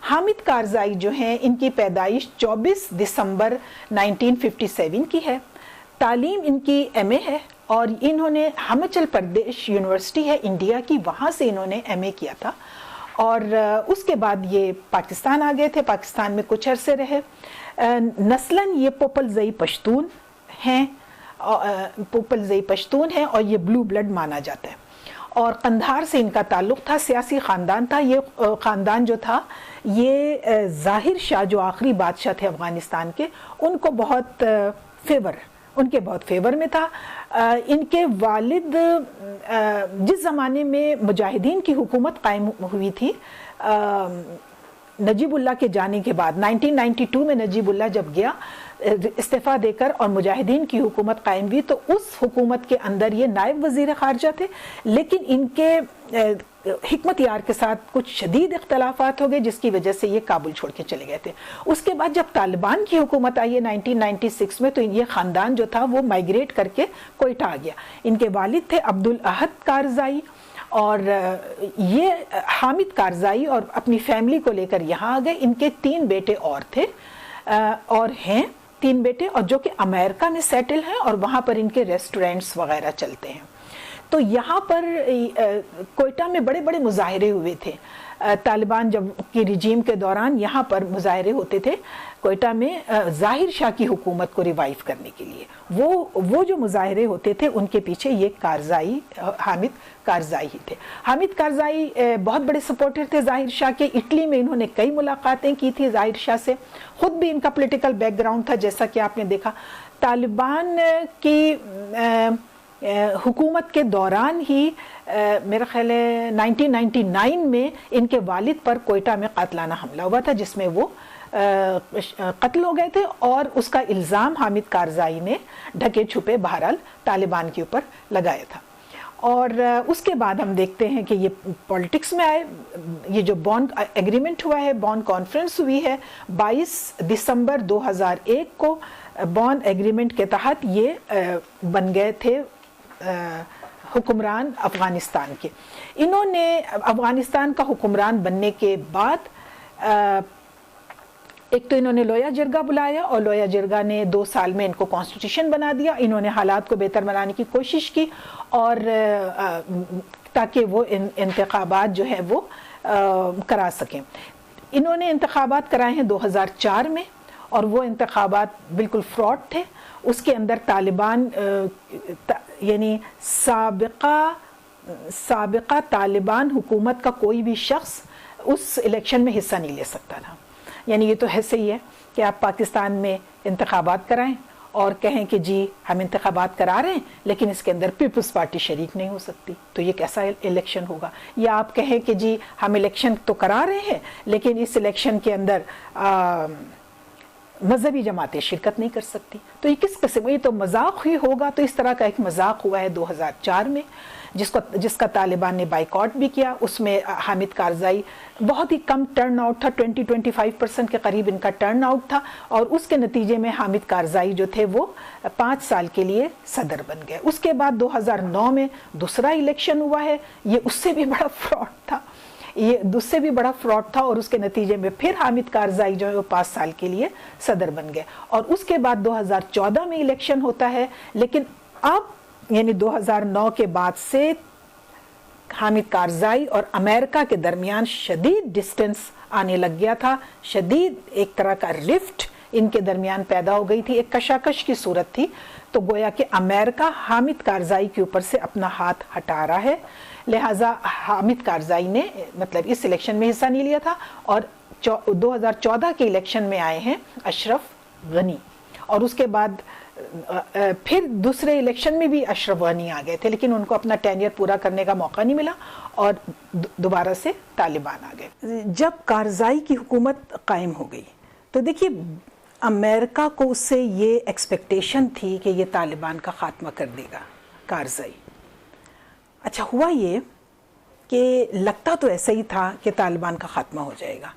حامد کارزائی جو ہیں ان کی پیدائش 24 دسمبر 1957 کی ہے. تعلیم ان کی ایم اے ہے اور انہوں نے ہماچل پردیش یونیورسٹی ہے انڈیا کی، وہاں سے انہوں نے ایم اے کیا تھا اور اس کے بعد یہ پاکستان آ گئے تھے. پاکستان میں کچھ عرصے رہے. نسلاً یہ پوپل زئی پشتون ہیں، اور یہ بلو بلڈ مانا جاتا ہے. اور قندھار سے ان کا تعلق تھا، سیاسی خاندان تھا. یہ خاندان جو تھا یہ ظاہر شاہ جو آخری بادشاہ تھے افغانستان کے، ان کے بہت فیور میں تھا. ان کے والد جس زمانے میں مجاہدین کی حکومت قائم ہوئی تھی نجیب اللہ کے جانے کے بعد، 1992 میں نجیب اللہ جب گیا استعفیٰ دے کر اور مجاہدین کی حکومت قائم ہوئی، تو اس حکومت کے اندر یہ نائب وزیر خارجہ تھے. لیکن ان کے حکمت یار کے ساتھ کچھ شدید اختلافات ہو گئے جس کی وجہ سے یہ کابل چھوڑ کے چلے گئے تھے. اس کے بعد جب طالبان کی حکومت آئی ہے 1996 میں، تو یہ خاندان جو تھا وہ مائیگریٹ کر کے کوئٹہ آ گیا. ان کے والد تھے عبدالاحد کارزائی، اور یہ حامد کارزائی اور اپنی فیملی کو لے کر یہاں آ گئے. ان کے 3 بیٹے اور تھے اور ہیں 3 بیٹے، اور جو کہ امریکہ میں سیٹل ہیں اور وہاں پر ان کے ریسٹورنٹس وغیرہ چلتے ہیں. تو یہاں پر کوئٹہ میں بڑے بڑے مظاہرے ہوئے تھے. طالبان جب کی رجیم کے دوران یہاں پر مظاہرے ہوتے تھے کوئٹہ میں ظاہر شاہ کی حکومت کو ریوائیو کرنے کے لیے. وہ جو مظاہرے ہوتے تھے ان کے پیچھے یہ حامد کارزائی ہی تھے. حامد کارزائی بہت بڑے سپورٹر تھے ظاہر شاہ کے. اٹلی میں انہوں نے کئی ملاقاتیں کی تھی ظاہر شاہ سے. خود بھی ان کا پولیٹیکل بیک گراؤنڈ تھا جیسا کہ آپ نے دیکھا. طالبان کی حکومت کے دوران ہی میرا خیال ہے 1999 میں ان کے والد پر کوئٹہ میں قاتلانہ حملہ ہوا تھا جس میں وہ قتل ہو گئے تھے، اور اس کا الزام حامد کارزائی نے ڈھکے چھپے بہرحال طالبان کے اوپر لگایا تھا. اور اس کے بعد ہم دیکھتے ہیں کہ یہ پولیٹکس میں آئے. یہ جو بون ایگریمنٹ ہوا ہے، بون کانفرنس ہوئی ہے 22 دسمبر 2001 کو. بون ایگریمنٹ کے تحت یہ بن گئے تھے حکمران افغانستان کے. انہوں نے افغانستان کا حکمران بننے کے بعد ایک تو انہوں نے لویا جرگہ بلایا، اور لویا جرگہ نے 2 سال میں ان کو کانسٹیٹیوشن بنا دیا. انہوں نے حالات کو بہتر بنانے کی کوشش کی اور تاکہ وہ انتخابات جو ہے وہ کرا سکیں. انہوں نے انتخابات کرائے ہیں 2004 میں، اور وہ انتخابات بالکل فراڈ تھے. اس کے اندر طالبان یعنی سابقہ طالبان حکومت کا کوئی بھی شخص اس الیکشن میں حصہ نہیں لے سکتا تھا. یعنی یہ تو ایسے ہی ہے کہ آپ پاکستان میں انتخابات کرائیں اور کہیں کہ جی ہم انتخابات کرا رہے ہیں لیکن اس کے اندر پیپلز پارٹی شریک نہیں ہو سکتی، تو یہ کیسا الیکشن ہوگا؟ یا آپ کہیں کہ جی ہم الیکشن تو کرا رہے ہیں لیکن اس الیکشن کے اندر مذہبی جماعتیں شرکت نہیں کر سکتی، تو یہ کس قسم؟ یہ تو مذاق ہی ہوگا. تو اس طرح کا ایک مذاق ہوا ہے 2004 میں جس کا طالبان نے بائیکاٹ بھی کیا. اس میں حامد کارزائی بہت ہی کم ٹرن آؤٹ تھا، 20-25% کے قریب ان کا ٹرن آؤٹ تھا، اور اس کے نتیجے میں حامد کارزائی جو تھے وہ 5 سال کے لیے صدر بن گئے. اس کے بعد 2009 میں دوسرا الیکشن ہوا ہے. یہ اس سے بھی بڑا فراڈ تھا، اور اس کے نتیجے میں پھر حامد کارزائی جو ہے وہ 5 سال کے لیے صدر بن گئے. اور اس کے بعد 2014 میں الیکشن ہوتا ہے. لیکن اب یعنی 2009 کے بعد سے حامد کارزائی اور امریکہ کے درمیان شدید ڈسٹنس آنے لگ گیا تھا. شدید ایک طرح کا رفٹ ان کے درمیان پیدا ہو گئی تھی، ایک کشاکش کی صورت تھی. تو گویا کہ امریکہ حامد کارزائی کے اوپر سے اپنا ہاتھ ہٹا رہا ہے. لہٰذا حامد کارزائی نے مطلب اس الیکشن میں حصہ نہیں لیا تھا، اور 2014 کے الیکشن میں آئے ہیں اشرف غنی. اور اس کے بعد پھر دوسرے الیکشن میں بھی اشرف غنی آ گئے تھے، لیکن ان کو اپنا ٹینیئر پورا کرنے کا موقع نہیں ملا اور دوبارہ سے طالبان آ گئے. جب کارزائی کی حکومت قائم ہو گئی تو دیکھیے امریکہ کو اس سے یہ ایکسپیکٹیشن تھی کہ یہ طالبان کا خاتمہ کر دے گا کارزائی. اچھا ہوا یہ کہ لگتا تو ایسا ہی تھا کہ طالبان کا خاتمہ ہو جائے گا،